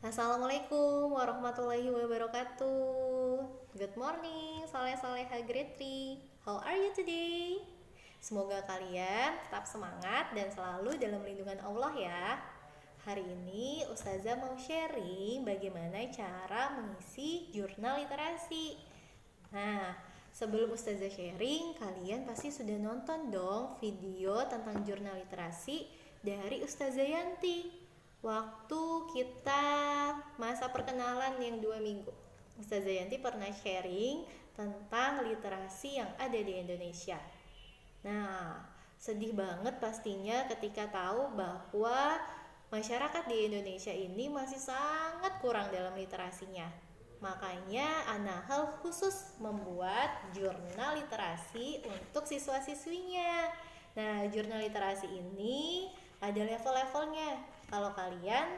Assalamualaikum warahmatullahi wabarakatuh. Good morning, Soleh-soleha grade 3. How are you today? Semoga kalian tetap semangat dan selalu dalam lindungan Allah ya. Hari ini Ustazah mau sharing bagaimana cara mengisi jurnal literasi. Nah, sebelum Ustazah sharing, kalian pasti sudah nonton dong video tentang jurnal literasi dari Ustazah Yanti waktu kita masa perkenalan yang 2 minggu. Ustazah Yanti pernah sharing tentang literasi yang ada di Indonesia. Nah, sedih banget pastinya ketika tahu bahwa masyarakat di Indonesia ini masih sangat kurang dalam literasinya. Makanya Anahel khusus membuat jurnal literasi untuk siswa-siswinya. Nah, jurnal literasi ini ada level-levelnya. Kalau kalian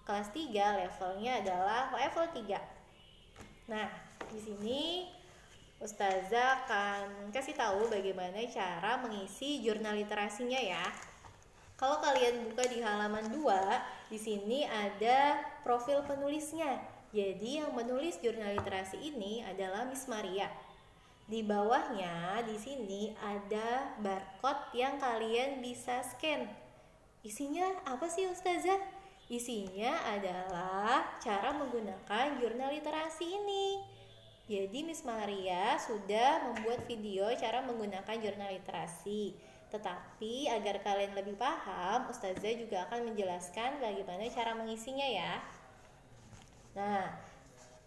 kelas 3 levelnya adalah level 3. Nah, di sini Ustazah akan kasih tahu bagaimana cara mengisi jurnal literasinya ya. Kalau kalian buka di halaman 2, di sini ada profil penulisnya. Jadi yang menulis jurnal literasi ini adalah Miss Maria. Di bawahnya di sini ada barcode yang kalian bisa scan. Isinya apa sih Ustazah? Isinya adalah cara menggunakan jurnal literasi ini. Jadi Miss Maria sudah membuat video cara menggunakan jurnal literasi. Tetapi agar kalian lebih paham, Ustazah juga akan menjelaskan bagaimana cara mengisinya ya. Nah,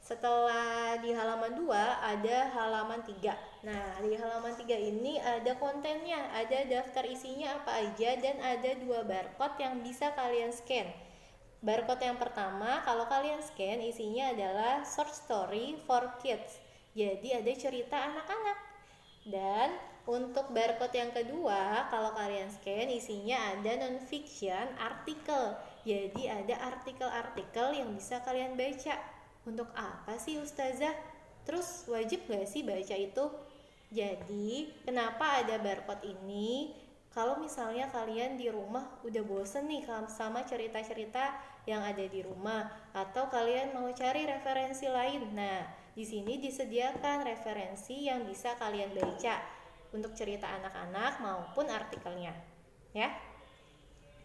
setelah di halaman 2 ada halaman 3. Nah, di halaman 3 ini ada kontennya, ada daftar isinya apa aja dan ada 2 barcode yang bisa kalian scan. Barcode yang pertama, kalau kalian scan isinya adalah short story for kids. Jadi ada cerita anak-anak. Dan untuk barcode yang kedua, kalau kalian scan isinya ada non-fiction artikel. Jadi ada artikel-artikel yang bisa kalian baca. Untuk apa sih Ustazah? Terus wajib gak sih baca itu? Jadi kenapa ada barcode ini? Kalau misalnya kalian di rumah udah bosen nih sama cerita-cerita yang ada di rumah, atau kalian mau cari referensi lain, nah di sini disediakan referensi yang bisa kalian baca untuk cerita anak-anak maupun artikelnya, ya.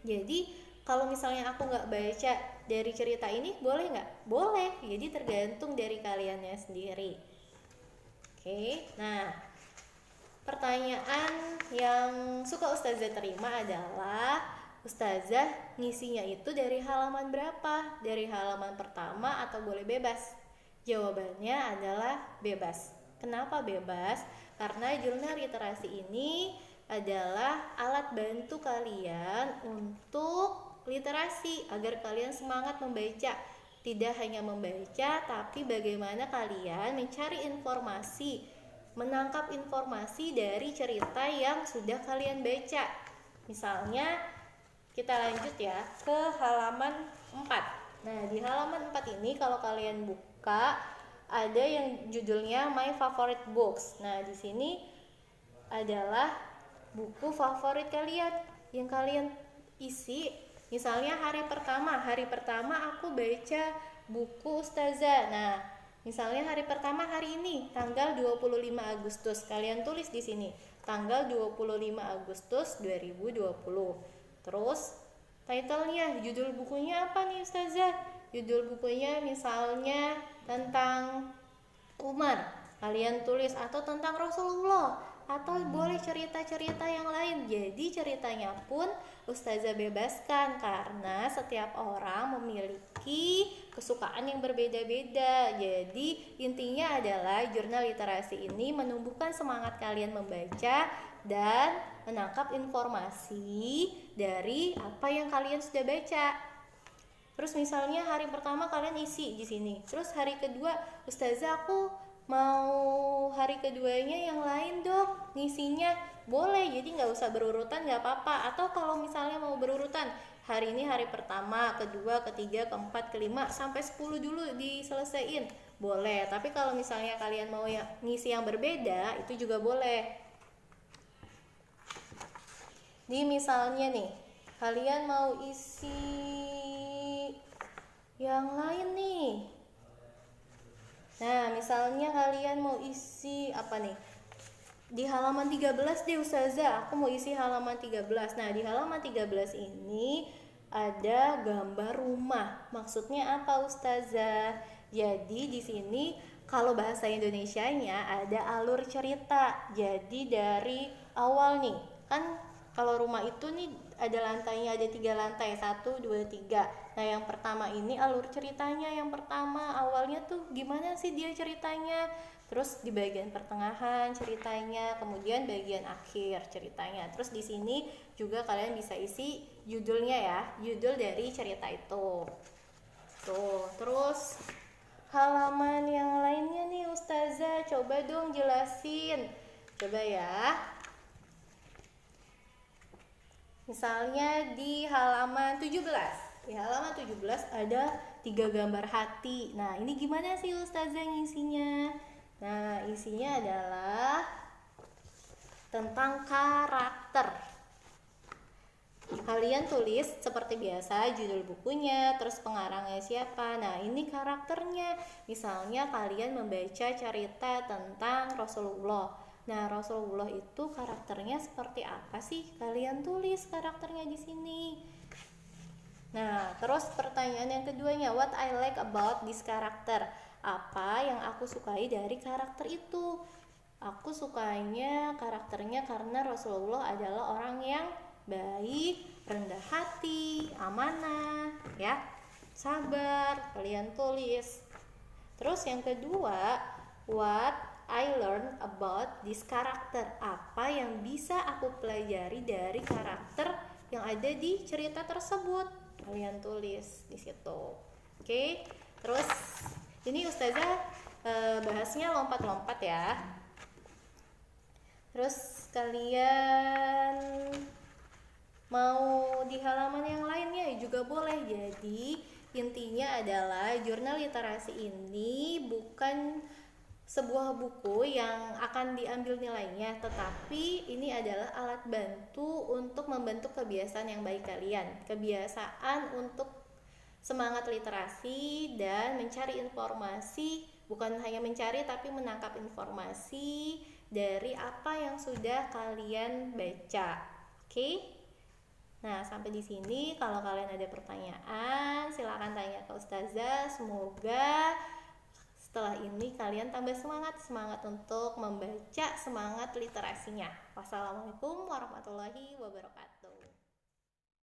Jadi kalau misalnya aku nggak baca dari cerita ini, boleh nggak? Boleh, jadi tergantung dari kaliannya sendiri. Oke, nah pertanyaan yang suka Ustazah terima adalah, Ustazah ngisinya itu dari halaman berapa? Dari halaman pertama atau boleh bebas? Jawabannya adalah bebas. Kenapa bebas? Karena jurnal literasi ini adalah alat bantu kalian untuk literasi agar kalian semangat membaca. Tidak hanya membaca, tapi bagaimana kalian mencari informasi, menangkap informasi dari cerita yang sudah kalian baca. Misalnya kita lanjut ya ke halaman 4. Nah, di halaman 4 ini kalau kalian buka ada yang judulnya My Favorite Books. Nah, di sini adalah buku favorit kalian yang kalian isi. Misalnya hari pertama aku baca buku Ustazah. Nah, misalnya hari pertama hari ini tanggal 25 Agustus. Kalian tulis di sini tanggal 25 Agustus 2020. Terus titlenya, judul bukunya apa nih Ustazah? Judul bukunya misalnya tentang Umar. Kalian tulis atau tentang Rasulullah, atau boleh cerita-cerita yang lain. Jadi ceritanya pun Ustazah bebaskan karena setiap orang memiliki kesukaan yang berbeda-beda. Jadi intinya adalah jurnal literasi ini menumbuhkan semangat kalian membaca dan menangkap informasi dari apa yang kalian sudah baca. Terus misalnya hari pertama kalian isi di sini. Terus hari kedua, Ustazah aku mau hari keduanya yang lain dong ngisinya. Boleh, jadi nggak usah berurutan, nggak apa-apa. Atau kalau misalnya mau berurutan, hari ini hari pertama, kedua, ketiga, keempat, kelima, sampai 10 dulu diselesaiin. Boleh, tapi kalau misalnya kalian mau ngisi yang berbeda, itu juga boleh. Di misalnya nih, kalian mau isi yang lain nih. Nah, misalnya kalian mau isi apa nih? Di halaman 13 deh Ustazah, aku mau isi halaman 13. Nah, di halaman 13 ini ada gambar rumah. Maksudnya apa Ustazah? Jadi di sini kalau bahasa Indonesianya ada alur cerita. Jadi dari awal nih, kan kalau rumah itu nih ada lantainya, ada 3 lantai, 1, 2, 3. Nah yang pertama ini alur ceritanya, yang pertama awalnya tuh gimana sih dia ceritanya, terus di bagian pertengahan ceritanya, kemudian bagian akhir ceritanya. Terus di sini juga kalian bisa isi judulnya ya, judul dari cerita itu. Tuh, terus halaman yang lainnya nih Ustazah, coba dong jelasin. Coba ya. Misalnya di halaman 17. Di halaman 17 ada 3 gambar hati. Nah, ini gimana sih Ustazah ngisinya? Nah, isinya adalah tentang karakter. Kalian tulis seperti biasa judul bukunya, terus pengarangnya siapa. Nah, ini karakternya. Misalnya kalian membaca cerita tentang Rasulullah. Nah, Rasulullah itu karakternya seperti apa sih? Kalian tulis karakternya di sini. Nah, terus pertanyaan yang keduanya, what I like about this character? Apa yang aku sukai dari karakter itu? Aku sukanya karakternya karena Rasulullah adalah orang yang baik, rendah hati, amanah, ya, sabar. Kalian tulis. Terus yang kedua, what I learned about this character. Apa yang bisa aku pelajari dari karakter yang ada di cerita tersebut? Kalian tulis di situ. Oke. Terus ini Ustazah bahasnya lompat-lompat ya. Terus kalian mau di halaman yang lainnya juga boleh. Jadi intinya adalah jurnal literasi ini bukan sebuah buku yang akan diambil nilainya, tetapi ini adalah alat bantu untuk membentuk kebiasaan yang baik kalian. Kebiasaan untuk semangat literasi dan mencari informasi, bukan hanya mencari tapi menangkap informasi dari apa yang sudah kalian baca. Oke? Nah, sampai di sini kalau kalian ada pertanyaan, silakan tanya ke Ustazah. Semoga setelah ini kalian tambah semangat untuk membaca, semangat literasinya. Wassalamualaikum warahmatullahi wabarakatuh.